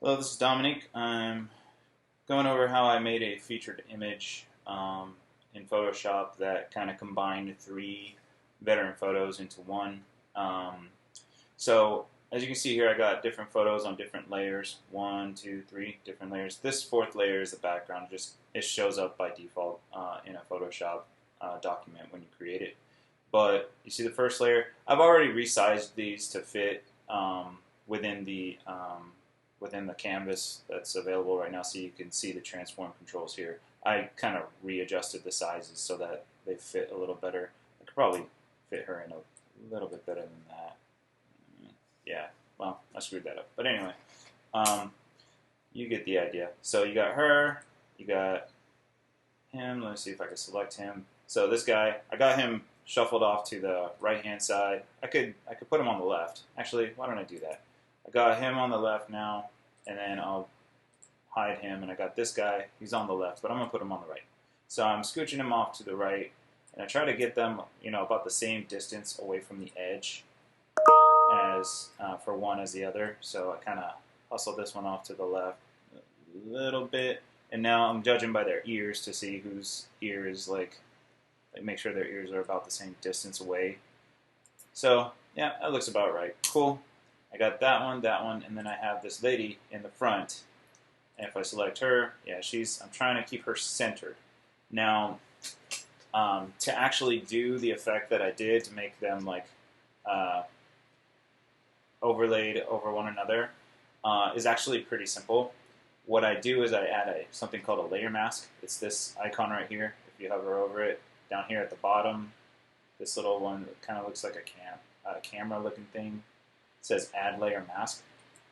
Hello, this is Dominique. I'm going over how I made a featured image in Photoshop that kind of combined three veteran photos into one. Um, so as you can see here, I got different photos on different layers. One, two, three different layers. This fourth layer is the background. Just it shows up by default in a Photoshop document when you create it. But you see the first layer. I've already resized these to fit within the within the canvas that's available right now, so you can see the transform controls here. I kind of readjusted the sizes so that they fit a little better. I could probably fit her in a little bit better than that. Yeah, well, I screwed that up. But anyway, um, you get the idea. So you got her, you got him. Let me see if I can select him. So this guy, I got him shuffled off to the right-hand side. I could put him on the left. Actually, why don't I do that? I got him on the left now, and then I'll hide him. And I got this guy. He's on the left, but I'm gonna put him on the right. So I'm scooching him off to the right, and I try to get them, about the same distance away from the edge as for one as the other. So I kind of hustle this one off to the left a little bit, and now I'm judging by their ears to see whose ear is like make sure their ears are about the same distance away. So yeah, that looks about right. Cool. I got that one, and then I have this lady in the front. And if I select her, yeah, I'm trying to keep her centered. Now, to actually do the effect that I did to make them like uh, overlaid over one another is actually pretty simple. What I do is I add something called a layer mask. It's this icon right here. If you hover over it, down here at the bottom, this little one that kind of looks like a camera looking thing. It says add layer mask.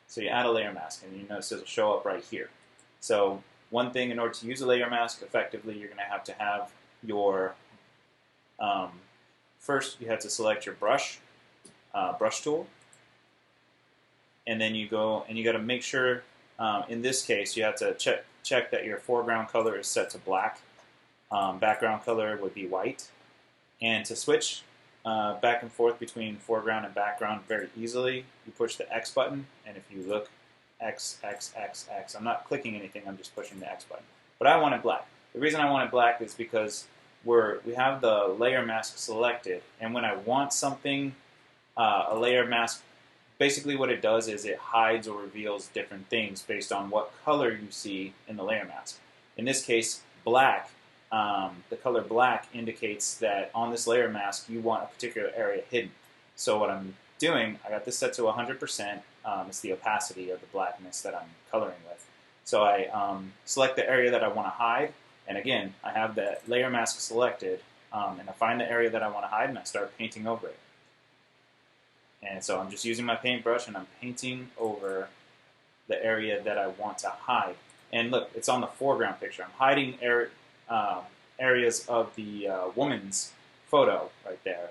So you add a layer mask, and you notice it'll show up right here. So one thing, in order to use a layer mask effectively, you're going to have your first you have to select your brush tool, and then you go and you got to make sure. In this case, you have to check that your foreground color is set to black. Background color would be white. And to switch back and forth between foreground and background very easily, you push the X button, and if you look, X, X, X, X. I'm not clicking anything, I'm just pushing the X button. But I want it black. The reason I want it black is because we have the layer mask selected, and when I want something, a layer mask, basically what it does is it hides or reveals different things based on what color you see in the layer mask. In this case, black. The color black indicates that on this layer mask you want a particular area hidden. So what I'm doing, I got this set to 100%. It's the opacity of the blackness that I'm coloring with. So I select the area that I want to hide, and again, I have the layer mask selected, and I find the area that I want to hide, and I start painting over it. And so I'm just using my paintbrush, and I'm painting over the area that I want to hide. And look, it's on the foreground picture. I'm hiding areas of the woman's photo right there,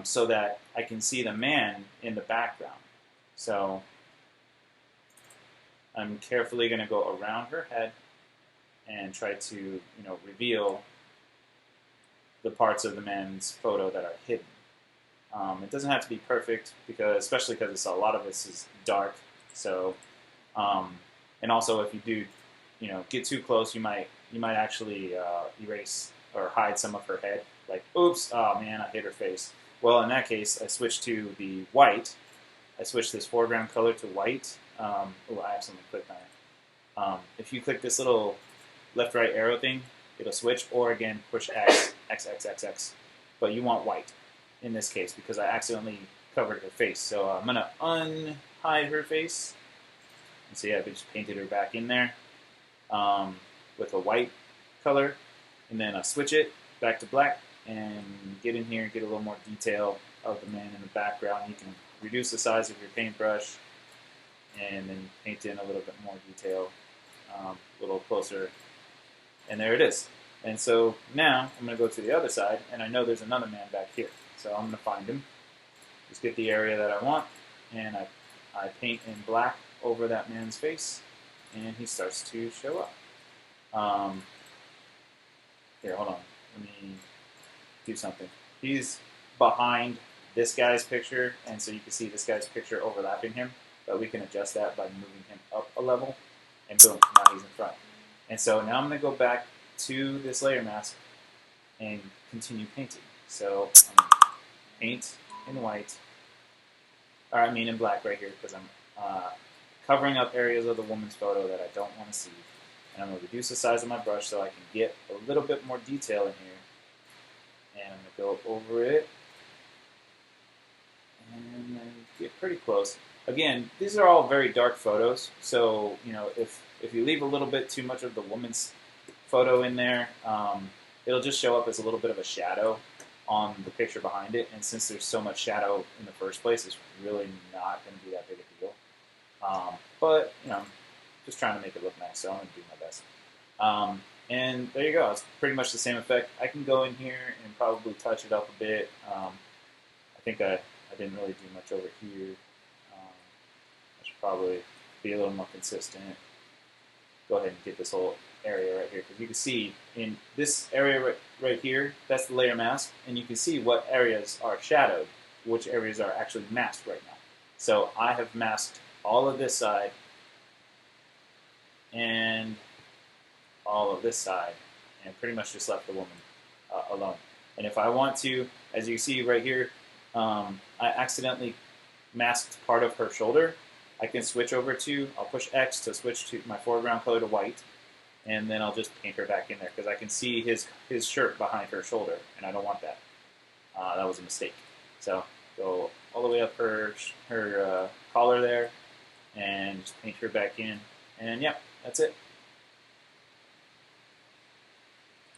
so that I can see the man in the background. So I'm carefully going to go around her head and try to, reveal the parts of the man's photo that are hidden. It doesn't have to be perfect, especially because a lot of this is dark. So, and also if you do, get too close, you might actually erase or hide some of her head. Like, oops, oh man, I hit her face. Well, in that case, I switch to the white. I switch this foreground color to white. Oh, I accidentally clicked on it. If you click this little left-right arrow thing, it'll switch, or again, push X, X, X, X, X. But you want white in this case because I accidentally covered her face. So I'm going to unhide her face. And see, I just painted her back in there with a white color. And then I switch it back to black and get in here and get a little more detail of the man in the background. You can reduce the size of your paintbrush and then paint in a little bit more detail, a little closer. And there it is. And so now I'm going to go to the other side, and I know there's another man back here. So I'm going to find him, just get the area that I want, and I paint in black over that man's face, and he starts to show up. Here, hold on. Let me do something. He's behind this guy's picture, and so you can see this guy's picture overlapping him. but we can adjust that by moving him up a level, and boom, now he's in front. And so now I'm going to go back to this layer mask and continue painting. So I'm going to paint in white, or I mean in black right here, because I'm covering up areas of the woman's photo that I don't want to see. And I'm going to reduce the size of my brush so I can get a little bit more detail in here. And I'm going to go over it and then get pretty close. Again, these are all very dark photos, so if you leave a little bit too much of the woman's photo in there, it'll just show up as a little bit of a shadow on the picture behind it. And since there's so much shadow in the first place, it's really not going to be that big a deal. But I'm just trying to make it look nice, so I'm going to do my best. And there you go. It's pretty much the same effect. I can go in here and probably touch it up a bit. I think I didn't really do much over here. I should probably be a little more consistent. Go ahead and get this whole area right here, because you can see in this area right here, that's the layer mask, and you can see what areas are shadowed, which areas are actually masked right now. So I have masked all of this side and all of this side, and pretty much just left the woman alone. And if I want to, as you see right here, I accidentally masked part of her shoulder. I can switch over to, I'll push X to switch to my foreground color to white, and then I'll just paint her back in there, because I can see his shirt behind her shoulder, and I don't want that. That was a mistake. So go all the way up her collar there, and just paint her back in, and yeah, that's it.